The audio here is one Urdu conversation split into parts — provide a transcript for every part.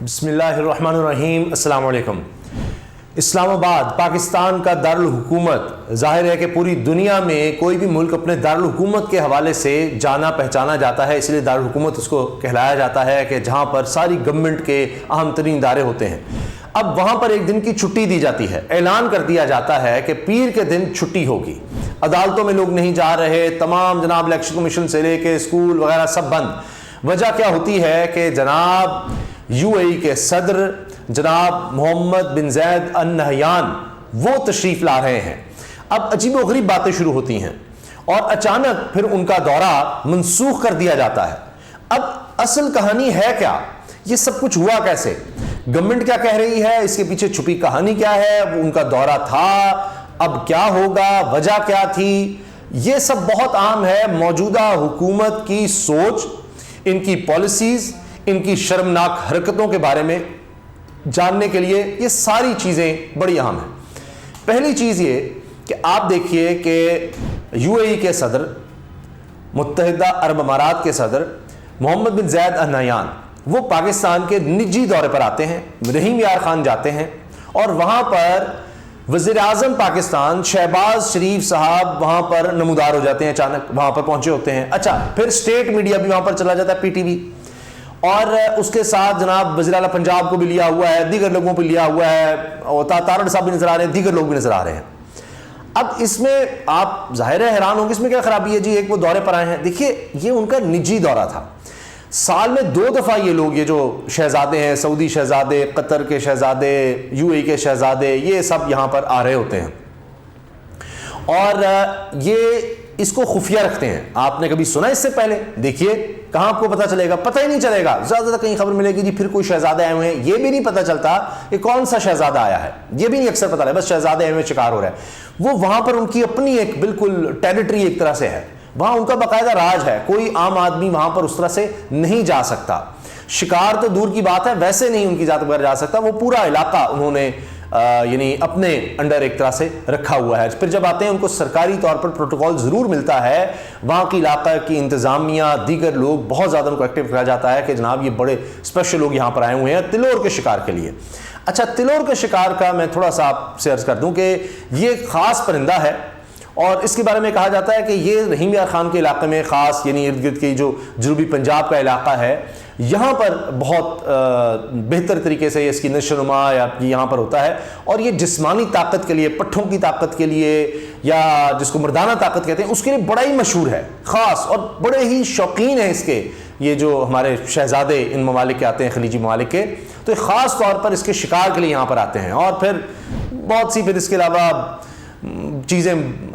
بسم اللہ الرحمن الرحیم. السلام علیکم. اسلام آباد پاکستان کا دارالحکومت. ظاہر ہے کہ پوری دنیا میں کوئی بھی ملک اپنے دارالحکومت کے حوالے سے جانا پہچانا جاتا ہے, اس لیے دارالحکومت اس کو کہلایا جاتا ہے کہ جہاں پر ساری گورنمنٹ کے اہم ترین ادارے ہوتے ہیں. اب وہاں پر ایک دن کی چھٹی دی جاتی ہے, اعلان کر دیا جاتا ہے کہ پیر کے دن چھٹی ہوگی. عدالتوں میں لوگ نہیں جا رہے, تمام جناب الیکشن کمیشن سے لے کے اسکول وغیرہ سب بند. وجہ کیا ہوتی ہے کہ جناب یو اے ای کے صدر جناب محمد بن زید ال نہیان وہ تشریف لا رہے ہیں. اب عجیب و غریب باتیں شروع ہوتی ہیں اور اچانک پھر ان کا دورہ منسوخ کر دیا جاتا ہے. اب اصل کہانی ہے کیا, یہ سب کچھ ہوا کیسے, گورنمنٹ کیا کہہ رہی ہے, اس کے پیچھے چھپی کہانی کیا ہے, ان کا دورہ تھا, اب کیا ہوگا, وجہ کیا تھی, یہ سب بہت عام ہے. موجودہ حکومت کی سوچ, ان کی پالیسیز, ان کی شرمناک حرکتوں کے بارے میں جاننے کے لیے یہ ساری چیزیں بڑی اہم ہیں. پہلی چیز یہ کہ آپ دیکھیے کہ یو اے ای کے صدر, متحدہ عرب امارات کے صدر محمد بن زید ال نہیان وہ پاکستان کے نجی دورے پر آتے ہیں. رحیم یار خان جاتے ہیں اور وہاں پر وزیر اعظم پاکستان شہباز شریف صاحب وہاں پر نمودار ہو جاتے ہیں, اچانک وہاں پر پہنچے ہوتے ہیں. اچھا, پھر اسٹیٹ میڈیا بھی وہاں پر چلا جاتا ہے, پی ٹی وی, اور اس کے ساتھ جناب وزیر اعلیٰ پنجاب کو بھی لیا ہوا ہے, دیگر لوگوں پہ لیا ہوا ہے, اور تارڑ صاحب بھی نظر آ رہے ہیں, دیگر لوگ بھی نظر آ رہے ہیں. اب اس میں آپ ظاہر ہے حیران ہوں گے, اس میں کیا خرابی ہے جی, ایک وہ دورے پر آئے ہیں. دیکھیے یہ ان کا نجی دورہ تھا. سال میں 2 دفعہ یہ لوگ, یہ جو شہزادے ہیں, سعودی شہزادے, قطر کے شہزادے, یو اے ای کے شہزادے, یہ سب یہاں پر آ رہے ہوتے ہیں اور یہ اس کو خفیہ رکھتے ہیں. آپ نے کبھی سنا اس سے پہلے؟ دیکھیے کہاں آپ کو پتہ چلے گا, پتہ ہی نہیں چلے گا. زیادہ تر کہیں خبر ملے گی جی پھر کوئی شہزادے آئے ہوئے ہیں, یہ بھی نہیں پتہ چلتا کہ کون سا شہزادہ آیا ہے, یہ بھی نہیں اکثر پتہ لگا, بس شہزادے آئے ہوئے شکار ہو رہا ہے. وہ وہاں پر ان کی اپنی ایک بالکل ٹیریٹری ایک طرح سے ہے, وہاں ان کا باقاعدہ راج ہے, کوئی عام آدمی وہاں پر اس طرح سے نہیں جا سکتا. شکار تو دور کی بات ہے, ویسے نہیں ان کی ذات وغیرہ جا سکتا. وہ پورا علاقہ انہوں نے یعنی اپنے انڈر ایک طرح سے رکھا ہوا ہے. پھر جب آتے ہیں ان کو سرکاری طور پر پروٹوکول ضرور ملتا ہے, وہاں کی علاقہ کی انتظامیہ, دیگر لوگ بہت زیادہ ان کو ایکٹیو کیا جاتا ہے کہ جناب یہ بڑے اسپیشل لوگ یہاں پر آئے ہوئے ہیں تلور کے شکار کے لیے. اچھا, تلور کے شکار کا میں تھوڑا سا آپ سے عرض کر دوں کہ یہ ایک خاص پرندہ ہے اور اس کے بارے میں کہا جاتا ہے کہ یہ رحیم یار خان کے علاقے میں خاص, یعنی ارد گرد کی جو جنوبی پنجاب کا علاقہ ہے, یہاں پر بہت بہتر طریقے سے اس کی نشو و نما یہاں پر ہوتا ہے. اور یہ جسمانی طاقت کے لیے, پٹھوں کی طاقت کے لیے, یا جس کو مردانہ طاقت کہتے ہیں, اس کے لیے بڑا ہی مشہور ہے, خاص, اور بڑے ہی شوقین ہیں اس کے. یہ جو ہمارے شہزادے ان ممالک کے آتے ہیں, خلیجی ممالک کے, تو خاص طور پر اس کے شکار کے لیے یہاں پر آتے ہیں. اور پھر بہت سی پھر اس کے علاوہ چیزیں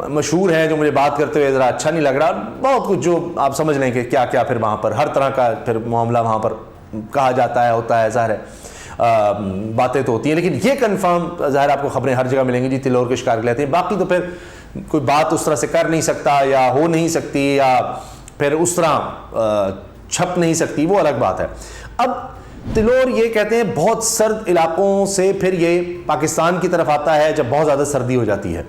مشہور ہیں جو مجھے بات کرتے ہوئے ذرا اچھا نہیں لگ رہا. بہت کچھ جو آپ سمجھ لیں کہ کیا کیا پھر وہاں پر ہر طرح کا پھر معاملہ وہاں پر کہا جاتا ہے, ہوتا ہے. ظاہر ہے باتیں تو ہوتی ہیں, لیکن یہ کنفرم ظاہر آپ کو خبریں ہر جگہ ملیں گی جی تلور کے شکار کے لیے آتے ہیں. باقی تو پھر کوئی بات اس طرح سے کر نہیں سکتا یا ہو نہیں سکتی یا پھر اس طرح چھپ نہیں سکتی, وہ الگ بات ہے. اب تلور یہ کہتے ہیں بہت سرد علاقوں سے پھر یہ پاکستان کی طرف آتا ہے جب بہت زیادہ سردی ہو جاتی ہے,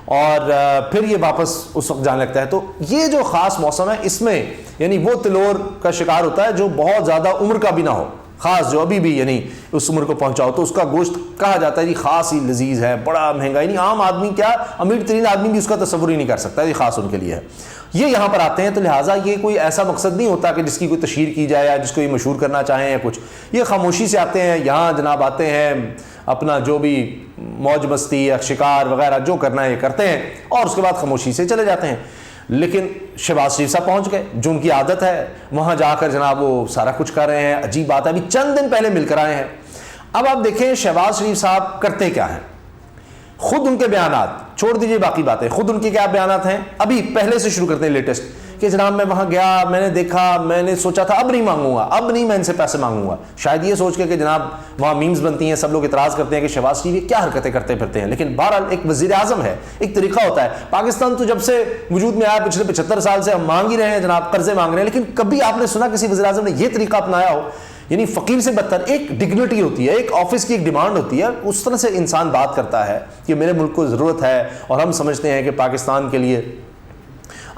اور پھر یہ واپس اس وقت جانے لگتا ہے. تو یہ جو خاص موسم ہے اس میں یعنی وہ تلور کا شکار ہوتا ہے جو بہت زیادہ عمر کا بھی نہ ہو, خاص جو ابھی بھی یعنی اس عمر کو پہنچا ہو, تو اس کا گوشت کہا جاتا ہے جی خاص ہی لذیذ ہے, بڑا مہنگا, یعنی عام آدمی کیا امیر ترین آدمی بھی اس کا تصور ہی نہیں کر سکتا, یہ خاص ان کے لیے ہے. یہ یہاں پر آتے ہیں, تو لہٰذا یہ کوئی ایسا مقصد نہیں ہوتا کہ جس کی کوئی تشہیر کی جائے یا جس کو یہ مشہور کرنا چاہیں یا کچھ. یہ خاموشی سے آتے ہیں یہاں, جناب آتے ہیں اپنا جو بھی موج مستی یا شکار وغیرہ جو کرنا ہے یہ کرتے ہیں, اور اس کے بعد خاموشی سے چلے جاتے ہیں. لیکن شہباز شریف صاحب پہنچ گئے, جو ان کی عادت ہے, وہاں جا کر جناب وہ سارا کچھ کر رہے ہیں. عجیب بات ہے, ابھی چند دن پہلے مل کر آئے ہیں. اب آپ دیکھیں شہباز شریف صاحب کرتے کیا ہیں, خود ان کے بیانات, چھوڑ دیجئے باقی باتیں, خود ان کے کیا بیانات ہیں. ابھی پہلے سے شروع کرتے ہیں لیٹسٹ, کہ جناب میں وہاں گیا, میں نے دیکھا, میں نے سوچا تھا اب نہیں مانگوں گا, اب نہیں میں ان سے پیسے مانگوں گا. شاید یہ سوچ کے کہ جناب وہاں میمز بنتی ہیں, سب لوگ اعتراض کرتے ہیں کہ شہباز شریف یہ کیا حرکتیں کرتے پھرتے ہیں. لیکن بہرحال ایک وزیر اعظم ہے, ایک طریقہ ہوتا ہے. پاکستان تو جب سے وجود میں آیا پچھلے 75 سال سے ہم مانگ ہی رہے ہیں جناب, قرضے مانگ رہے ہیں, لیکن کبھی آپ نے سنا کسی وزیر اعظم نے یہ طریقہ اپنایا ہو؟ یعنی فقیر سے بدتر. ایک ڈگنیٹی ہوتی ہے, ایک آفس کی ایک ڈیمانڈ ہوتی ہے, اس طرح سے انسان بات کرتا ہے کہ میرے ملک کو ضرورت ہے اور ہم سمجھتے ہیں کہ پاکستان کے لیے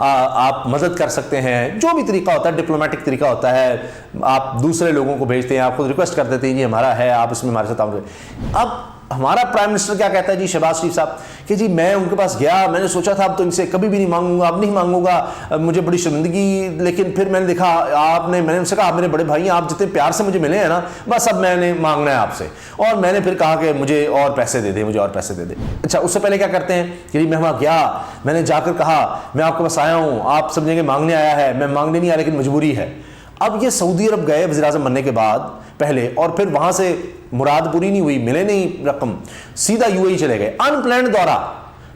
آپ مدد کر سکتے ہیں، جو بھی طریقہ ہوتا ہے ڈپلومیٹک طریقہ ہوتا ہے، آپ دوسرے لوگوں کو بھیجتے ہیں، آپ خود ریکویسٹ کر دیتے ہیں جی ہمارا ہے، آپ اس میں ہمارے ساتھ تعاون کریں۔ اب ہمارا پرائم منسٹر کیا کہتا ہے جی شہباز شریف صاحب کہ جی میں ان کے پاس گیا، میں نے سوچا تھا اب تو ان سے کبھی بھی نہیں مانگوں گا، اب نہیں مانگوں گا، مجھے بڑی شرمندگی، لیکن پھر میں نے دیکھا میں نے ان سے کہا آپ میرے بڑے بھائی ہیں، آپ جتنے پیار سے مجھے ملے ہیں نا، بس اب میں نے مانگنا ہے آپ سے، اور میں نے پھر کہا کہ مجھے اور پیسے دے دیں، مجھے اور پیسے دے دیں۔ اچھا اس سے پہلے کیا کرتے ہیں کہ جی میں وہاں گیا، میں نے جا کر کہا میں آپ کے پاس آیا ہوں، آپ سمجھیں کہ مانگنے آیا ہے، میں مانگنے نہیں آیا لیکن مجبوری ہے۔ اب یہ سعودی عرب گئے وزیر اعظم بننے کے بعد پہلے، اور پھر وہاں سے مراد پوری نہیں ہوئی، ملے نہیں رقم، سیدھا یو اے ای چلے گئے، ان پلانڈ دورہ،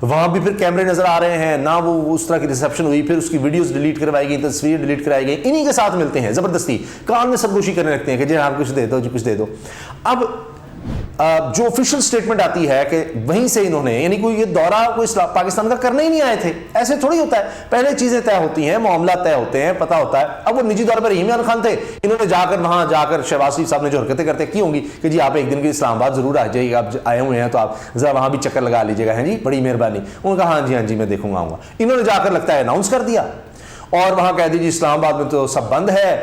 وہاں بھی پھر کیمرے نظر آ رہے ہیں، نہ وہ اس طرح کی ریسیپشن ہوئی، پھر اس کی ویڈیوز ڈیلیٹ کروائی گئی، تصویر ڈیلیٹ کرائی گئی، انہی کے ساتھ ملتے ہیں زبردستی، کان میں سرگوشی کرنے لگتے ہیں کہ جی آپ کچھ دے دو جی کچھ دے دو۔ اب جو آفیشیل سٹیٹمنٹ آتی ہے کہ وہیں سے انہوں نے، یعنی کوئی یہ دورہ کوئی پاکستان کا کرنے ہی نہیں آئے تھے، ایسے تھوڑی ہوتا ہے، پہلے چیزیں طے ہوتی ہیں، معاملات طے ہوتے ہیں، پتہ ہوتا ہے۔ اب وہ نجی طور پر رحیم خان تھے، انہوں نے جا کر وہاں جا کر شہباز شریف صاحب نے جو حرکتیں کرتے کی ہوں گی کہ جی آپ ایک دن کے اسلام آباد ضرور آ جائیے گا، آپ آئے ہوئے ہیں تو آپ ذرا وہاں بھی چکر لگا لیجیے گا، ہیں جی بڑی مہربانی۔ انہوں نے کہا ہاں جی میں دیکھوں گا آؤں گا۔ انہوں نے جا کر لگتا ہے اناؤنس کر دیا، اور وہاں کہہ دیجیے اسلام آباد میں تو سب بند ہے،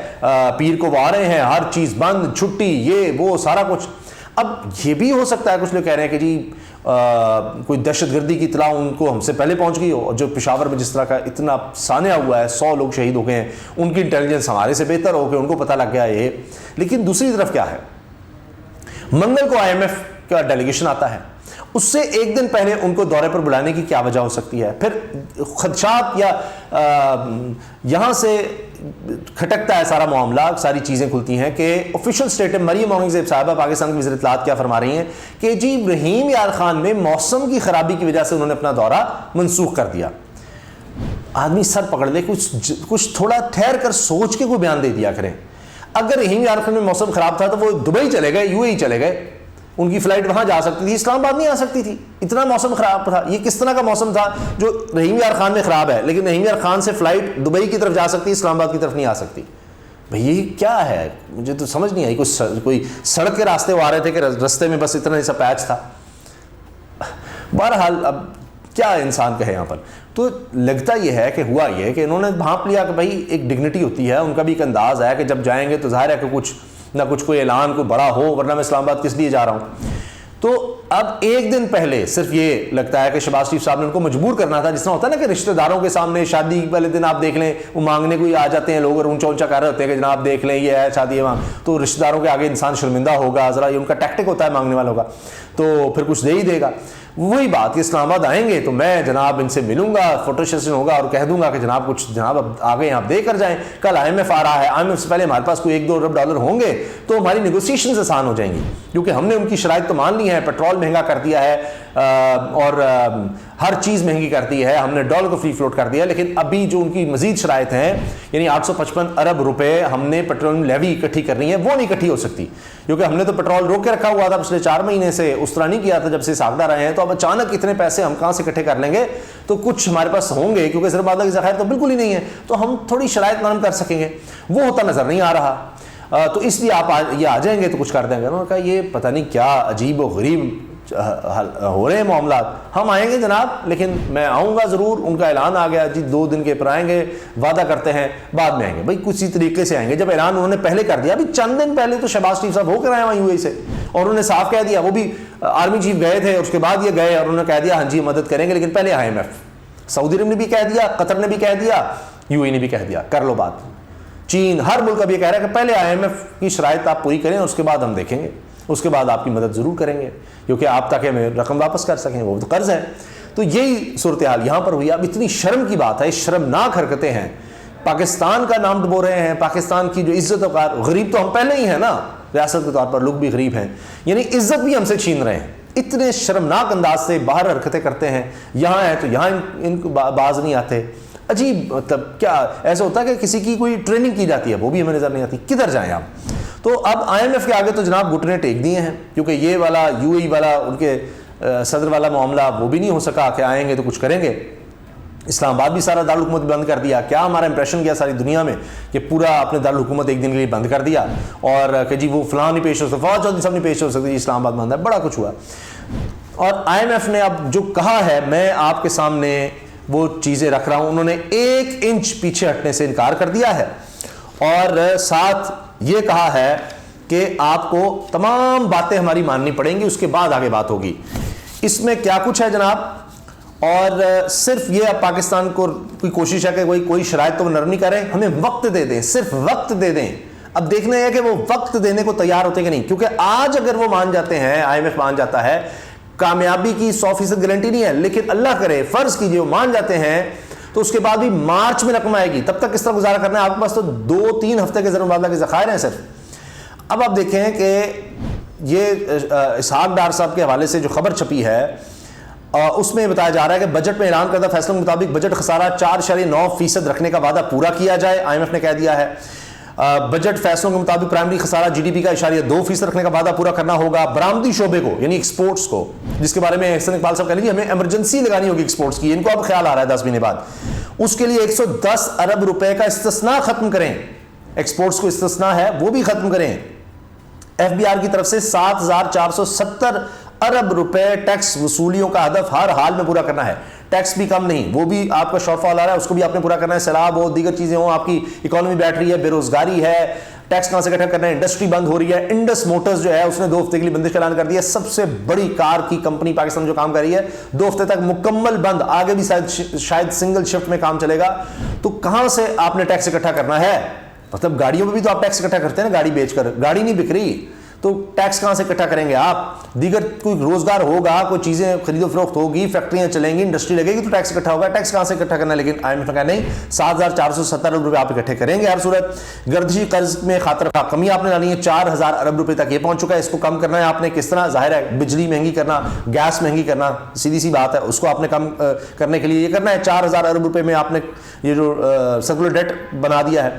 پیر کو وہ آ رہے ہیں، ہر چیز بند، چھٹی، یہ وہ سارا کچھ۔ اب یہ بھی ہو سکتا ہے کچھ لوگ کہہ رہے ہیں کہ جی کوئی دہشت گردی کی اطلاع ان کو ہم سے پہلے پہنچ گئی ہو، اور جو پشاور میں جس طرح کا اتنا سانحہ ہوا ہے، 100 لوگ شہید ہو گئے ہیں، ان کی انٹیلیجنس ہمارے سے بہتر ہو کہ ان کو پتہ لگ گیا یہ۔ لیکن دوسری طرف کیا ہے، منگل کو IMF کا ڈیلیگیشن آتا ہے، اس سے ایک دن پہلے ان کو دورے پر بلانے کی کیا وجہ ہو سکتی ہے؟ پھر خدشات یا یہاں سے کھٹکتا ہے سارا معاملہ، ساری چیزیں کھلتی ہیں کہ آفیشیل سٹیٹمنٹ مریم اورنگزیب صاحبہ پاکستان کی وزیر اطلاعات کیا فرما رہی ہیں کہ جی رحیم یار خان میں موسم کی خرابی کی وجہ سے انہوں نے اپنا دورہ منسوخ کر دیا۔ آدمی سر پکڑ لے، کچھ تھوڑا ٹھہر کر سوچ کے کوئی بیان دے دیا کریں۔ اگر رحیم یار خان میں موسم خراب تھا تو وہ دبئی چلے گئے، UAE چلے گئے، ان کی فلائٹ وہاں جا سکتی تھی، اسلام آباد نہیں آ سکتی تھی، اتنا موسم خراب تھا۔ یہ کس طرح کا موسم تھا جو رحیم یار خان میں خراب ہے، لیکن رحیم یار خان سے فلائٹ دبئی کی طرف جا سکتی، اسلام آباد کی طرف نہیں آ سکتی؟ بھئی یہ کیا ہے؟ مجھے تو سمجھ نہیں آئی۔ کوئی سڑک کے راستے وہ آ رہے تھے کہ راستے میں بس اتنا سا پیچ تھا۔ بہرحال اب کیا انسان کہے یہاں پر، تو لگتا یہ ہے کہ ہوا یہ کہ انہوں نے بھانپ لیا کہ بھائی ایک ڈگنیٹی ہوتی ہے، ان کا بھی ایک انداز ہے کہ جب جائیں گے تو ظاہر ہے کہ کچھ نہ کچھ کوئی اعلان کوئی بڑا ہو، ورنہ میں اسلام آباد کس لیے جا رہا ہوں۔ تو اب ایک دن پہلے صرف یہ لگتا ہے کہ شہباز شریف صاحب نے ان کو مجبور کرنا تھا، جس طرح ہوتا ہے نا کہ رشتہ داروں کے سامنے شادی والے دن آپ دیکھ لیں وہ مانگنے کو ہی آ جاتے ہیں لوگ، اور اونچا اونچا کر رہے ہوتے ہیں کہ جناب دیکھ لیں یہ ہے شادی ہے وہاں، تو رشتہ داروں کے آگے انسان شرمندہ ہوگا، ذرا یہ ان کا ٹیکٹک ہوتا ہے مانگنے والوں کا، تو پھر کچھ دے ہی دے گا۔ وہی بات کہ اسلام آباد آئیں گے تو میں جناب ان سے ملوں گا، فوٹو سیشن ہوگا اور کہہ دوں گا کہ جناب کچھ جناب اب آگے آپ دے کر جائیں، کل IMF آ رہا ہے، IMF سے پہلے ہمارے پاس کوئی $1-2 ارب ہوں گے تو ہماری نیگوسیشنز آسان ہو جائیں گی، کیونکہ ہم نے ان کی شرائط تو مان لی ہیں، پیٹرول مہنگا کر دیا ہے اور ہر چیز مہنگی کر دی ہے، ہم نے ڈالر کو فری فلوٹ کر دیا، لیکن ابھی جو ان کی مزید شرائط ہیں یعنی 855 ارب روپے ہم نے پیٹرول لیوی اکٹھی کرنی ہے، وہ نہیں اکٹھی ہو سکتی، کیونکہ ہم نے تو پیٹرول روک کے رکھا ہوا تھا پچھلے 4 مہینے سے، اس طرح نہیں کیا تھا جب سے ساکھدار رہے ہیں، تو اب اچانک اتنے پیسے ہم کہاں سے اکٹھے کر لیں گے؟ تو کچھ ہمارے پاس ہوں گے، کیونکہ ضرب کی ذخائر تو بالکل ہی نہیں ہے، تو ہم تھوڑی شرائط نرم کر سکیں گے، وہ ہوتا نظر نہیں آ رہا، تو اس لیے آپ یہ آ جائیں گے تو کچھ کر دیں گے۔ انہوں نے کہا یہ پتہ نہیں کیا عجیب و غریب ہو رہے ہیں معاملات، ہم آئیں گے جناب، لیکن میں آؤں گا ضرور، ان کا اعلان آ گیا جی 2 دن کے پر آئیں گے، وعدہ کرتے ہیں بعد میں آئیں گے۔ بھائی کسی طریقے سے آئیں گے، جب اعلان انہوں نے پہلے کر دیا، ابھی چند دن پہلے تو شہباز شریف صاحب ہو کر آئے وہاں UAE سے، اور انہوں نے صاف کہہ دیا، وہ بھی آرمی چیف گئے تھے، اس کے بعد یہ گئے اور انہوں نے کہہ دیا ہاں جی مدد کریں گے، لیکن پہلے IMF، سعودی عرب نے بھی کہہ دیا، قطر نے بھی کہہ دیا، UAE نے بھی کہہ دیا کر لو بات، چین، ہر ملک اب یہ کہہ رہا ہے کہ پہلے IMF کی شرائط آپ پوری کریں، اس کے بعد ہم دیکھیں گے، اس کے بعد آپ کی مدد ضرور کریں گے، کیونکہ آپ تاکہ ہمیں رقم واپس کر سکیں، وہ تو قرض ہے۔ تو یہی صورتحال یہاں پر ہوئی۔ اب اتنی شرم کی بات ہے، شرمناک حرکتیں ہیں، پاکستان کا نام ڈبو رہے ہیں، پاکستان کی جو عزت وقار، غریب تو ہم پہلے ہی ہیں نا ریاست کے طور پر، لوگ بھی غریب ہیں، یعنی عزت بھی ہم سے چھین رہے ہیں، اتنے شرمناک انداز سے باہر حرکتیں کرتے ہیں، یہاں ہیں تو یہاں ان کو باز نہیں آتے، عجیب، مطلب کیا ایسا ہوتا ہے کہ کسی کی کوئی ٹریننگ کی جاتی ہے وہ بھی ہمیں نظر نہیں آتی، کدھر جائیں آپ؟ تو اب IMF کے آگے تو جناب گھٹنے ٹیک دیے ہیں، کیونکہ یہ والا UAE والا ان کے صدر والا معاملہ وہ بھی نہیں ہو سکا کہ آئیں گے تو کچھ کریں گے، اسلام آباد بھی سارا دارالحکومت بند کر دیا، کیا ہمارا امپریشن کیا ساری دنیا میں کہ پورا اپنے دارالحکومت ایک دن کے لیے بند کر دیا، اور کہ جی وہ فلاں نہیں پیش ہو سکتا، فوج چودھری صاحب نہیں پیش ہو سکتے، جی اسلام آباد بند ہے، بڑا کچھ ہوا۔ اور IMF نے اب جو کہا ہے، میں آپ کے سامنے وہ چیزیں رکھ رہا ہوں. انہوں نے 1 انچ پیچھے ہٹنے سے انکار کر دیا ہے اور ساتھ یہ کہا ہے کہ آپ کو تمام باتیں ہماری ماننی پڑیں گی, اس کے بعد آگے بات ہوگی. اس میں کیا کچھ ہے جناب, اور صرف یہ اب پاکستان کو کوئی کوشش ہے کہ کوئی شرائط تو وہ نرم نہیں کریں, ہمیں وقت دے دیں, صرف وقت دے دیں. اب دیکھنا ہے کہ وہ وقت دینے کو تیار ہوتے کہ نہیں, کیونکہ آج اگر وہ مان جاتے ہیں, IMF مان جاتا ہے, کامیابی کی 100% گارنٹی نہیں ہے, لیکن اللہ کرے فرض کیجئے وہ مان جاتے ہیں تو اس کے بعد بھی مارچ میں رقم آئے گی. تب تک کس طرح گزارا کرنا ہے آپ کے پاس؟ تو 2-3 ہفتے کے زر مبادلہ کے ذخائر ہیں صرف. اب آپ دیکھیں کہ یہ اسحاق ڈار صاحب کے حوالے سے جو خبر چھپی ہے اس میں بتایا جا رہا ہے کہ بجٹ میں اعلان کردہ فیصلوں کے مطابق بجٹ خسارہ 4.9% رکھنے کا وعدہ پورا کیا جائے. IMF نے کہہ دیا ہے بجٹ فیصلوں کے مطابق پرائمری خسارہ GDP کا 0.2% رکھنے کا وعدہ پورا کرنا ہوگا. برآمدی شعبے کو یعنی ایکسپورٹس کو, جس کے بارے میں احسن اقبال صاحب کہہ لیجیے ہمیں ایمرجنسی لگانی ہوگی ایکسپورٹس کی, ان کو اب خیال آ رہا ہے 10 مہینے بعد, اس کے لیے 110 ارب روپے کا استثناء ختم کریں. ایکسپورٹس کو استثناء ہے وہ بھی ختم کریں. FBR کی طرف سے 7,470 ارب روپے ٹیکس وصولیوں کا ہدف ہر حال میں پورا کرنا ہے. ٹیکس بھی کم نہیں, وہ بھی آپ کا شارٹ فال آ رہا ہے, اس کو بھی آپ نے پورا کرنا ہے. سیلاب ہو, دیگر چیزیں ہوں, آپ کی اکانومی بیٹھ رہی ہے, بے روزگاری ہے, ٹیکس کہاں سے اکٹھا کرنا ہے, انڈسٹری بند ہو رہی ہے. انڈس موٹرز جو ہے اس نے 2 ہفتے کے لیے بندش کا اعلان کر دیا, سب سے بڑی کار کی کمپنی پاکستان جو کام کر رہی ہے, 2 ہفتے تک مکمل بند, آگے بھی شاید سنگل شفٹ میں کام چلے گا. تو کہاں سے آپ نے ٹیکس اکٹھا کرنا ہے؟ مطلب گاڑیوں میں بھی تو آپ ٹیکس اکٹھا کرتے ہیں نا, گاڑی بیچ کر, گاڑی نہیں بک رہی تو ٹیکس کہاں سے اکٹھا کریں گے آپ؟ دیگر کوئی روزگار ہوگا, کوئی چیزیں خرید و فروخت ہوگی, فیکٹریاں چلیں گی, انڈسٹری لگے گی تو ٹیکس اکٹھا ہوگا. ٹیکس کہاں سے اکٹھا کرنا ہے؟ لیکن IMF نے کہا نہیں, 7,470 ارب روپے آپ اکٹھے کریں گے ہر صورت. گردشی قرض میں خاطر خواہ کمی آپ نے لانی ہے, 4,000 ارب روپے تک یہ پہنچ چکا ہے, اس کو کم کرنا ہے آپ نے. کس طرح؟ ظاہر ہے بجلی مہنگی کرنا, گیس مہنگی کرنا, سیدھی سی بات ہے, اس کو آپ نے کم کرنے کے لیے یہ کرنا ہے. 4,000 ارب روپے میں آپ نے یہ جو سرکولر ڈیٹ بنا دیا ہے.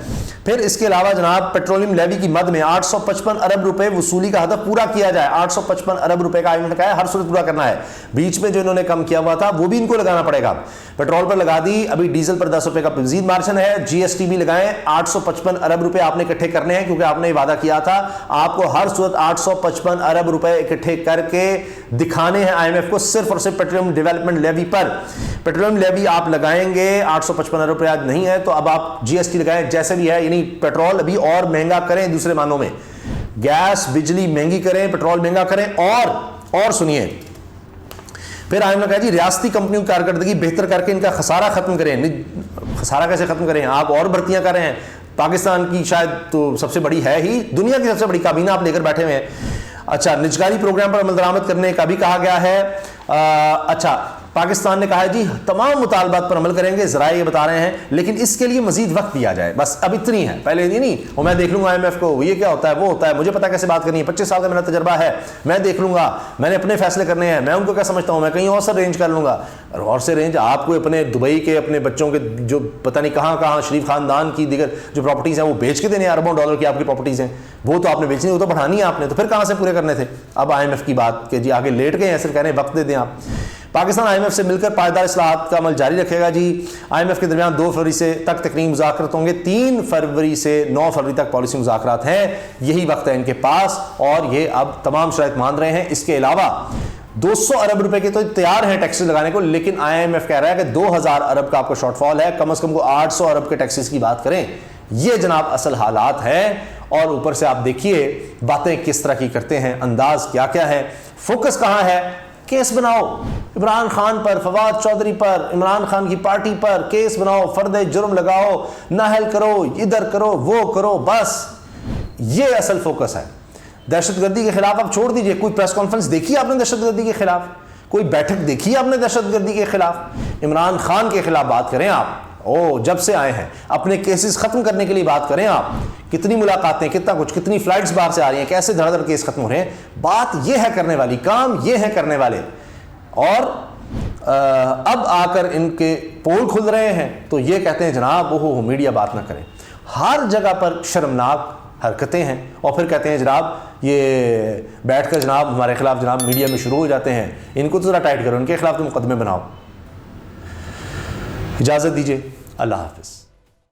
پھر اس کے علاوہ جناب پیٹرولیم لیوی کی مد میں 855 ارب روپے وصولی کا ہدف پورا کیا جائے. 855 ارب روپے کا IMF نے کہا ہے ہر صورت پورا کرنا ہے. بیچ میں جو انہوں نے کم کیا ہوا تھا وہ بھی ان کو لگانا پڑے گا. پیٹرول پر لگا دی, ابھی ڈیزل پر 10 روپے کا مزید مارجن ہے. GST بھی لگائیں, 855 ارب روپے آپ نے اکٹھے کرنے ہیں, کیونکہ آپ نے یہ وعدہ کیا تھا آپ کو ہر صورت 855 ارب روپے اکٹھے کر کے دکھانے ہیں IMF کو, صرف اور صرف پیٹرولیم ڈیولپمنٹ لیوی پر. پیٹرولیم لیوی آپ لگائیں گے, 855 ارب روپے آج نہیں ہے تو اب آپ GST لگائیں جیسے بھی ہے, یعنی پیٹرول ابھی اور مہنگا کریں, دوسرے معنوں میں گیس بجلی مہنگی کریں, پیٹرول مہنگا کریں. اور سنیے, پھر IMF نے کہا جی ریاستی کمپنیوں کی کارکردگی بہتر کر کے ان کا خسارہ ختم کریں. خسارہ کیسے ختم کریں؟ آپ اور بھرتیاں کر رہے ہیں, پاکستان کی شاید تو سب سے بڑی ہے ہی, دنیا کی سب سے بڑی کابینہ آپ لے کر بیٹھے ہوئے ہیں. اچھا, نجکاری پروگرام پر عمل درآمد کرنے کا بھی کہا گیا ہے. اچھا, پاکستان نے کہا ہے جی تمام مطالبات پر عمل کریں گے, ذرائع یہ بتا رہے ہیں, لیکن اس کے لیے مزید وقت دیا جائے. بس اب اتنی ہے, پہلے یہ نہیں وہ میں دیکھ لوں گا IMF کو, یہ کیا ہوتا ہے وہ ہوتا ہے, مجھے پتا کیسے بات کرنی ہے, 25 سال کا میرا تجربہ ہے, میں دیکھ لوں گا, میں نے اپنے فیصلے کرنے ہیں, میں ان کو کیا سمجھتا ہوں, میں کہیں اور سے رینج کر لوں گا. اور سے رینج آپ کو اپنے دبئی کے اپنے بچوں کے جو پتہ نہیں کہاں کہاں شریف خاندان کی دیگر جو پراپرٹیز ہیں وہ بیچ کے دینے, اربوں ڈالر کی آپ کی پراپرٹیز ہیں, وہ تو آپ نے بیچنی, وہ تو بڑھانی ہے آپ نے, تو پھر کہاں سے پورے کرنے تھے؟ اب IMF کی بات کہ جی آگے لیٹ گئے ہیں, صرف کہہ رہے ہیں وقت دے دیں آپ. پاکستان IMF سے مل کر پائیدار اصلاحات کا عمل جاری رکھے گا. جی IMF کے درمیان 2 فروری سے تک تکنیکی مذاکرات ہوں گے, 3 فروری سے 9 فروری تک پالیسی مذاکرات ہیں, یہی وقت ہے ان کے پاس, اور یہ اب تمام شرائط مان رہے ہیں. اس کے علاوہ 200 ارب روپے کے تو تیار ہیں ٹیکسز لگانے کو, لیکن IMF کہہ رہا ہے کہ 2000 ارب کا آپ کو شارٹ فال ہے, کم از کم کو 800 ارب کے ٹیکسز کی بات کریں. یہ جناب اصل حالات ہیں, اور اوپر سے آپ دیکھیے باتیں کس طرح کی کرتے ہیں, انداز کیا کیا ہے. فوکس کہاں ہے؟ کیس بناؤ عمران خان پر, فواد چودھری پر, عمران خان کی پارٹی پر کیس بناؤ, فرد جرم لگاؤ, نااہل کرو, ادھر کرو, وہ کرو, بس یہ اصل فوکس ہے. دہشت گردی کے خلاف آپ چھوڑ دیجئے, کوئی پریس کانفرنس دیکھی آپ نے دہشت گردی کے خلاف؟ کوئی بیٹھک دیکھی آپ نے دہشت گردی کے خلاف؟ عمران خان کے خلاف بات کریں آپ, جب سے آئے ہیں اپنے کیسز ختم کرنے کے لیے بات کریں آپ. کتنی ملاقاتیں, کتنا کچھ, کتنی فلائٹس باہر سے آ رہی ہیں, کیسے دھڑ دھڑ کیس ختم ہو رہے ہیں. بات یہ ہے کرنے والی, کام یہ ہے کرنے والے. اور اب آ کر ان کے پول کھل رہے ہیں تو یہ کہتے ہیں جناب اوہو میڈیا بات نہ کریں. ہر جگہ پر شرمناک حرکتیں ہیں, اور پھر کہتے ہیں جناب یہ بیٹھ کر جناب ہمارے خلاف جناب میڈیا میں شروع ہو جاتے ہیں, ان کو تو ذرا ٹائٹ کرو, ان کے خلاف تو مقدمے بناؤ. اجازت دیجیے, اللہ حافظ.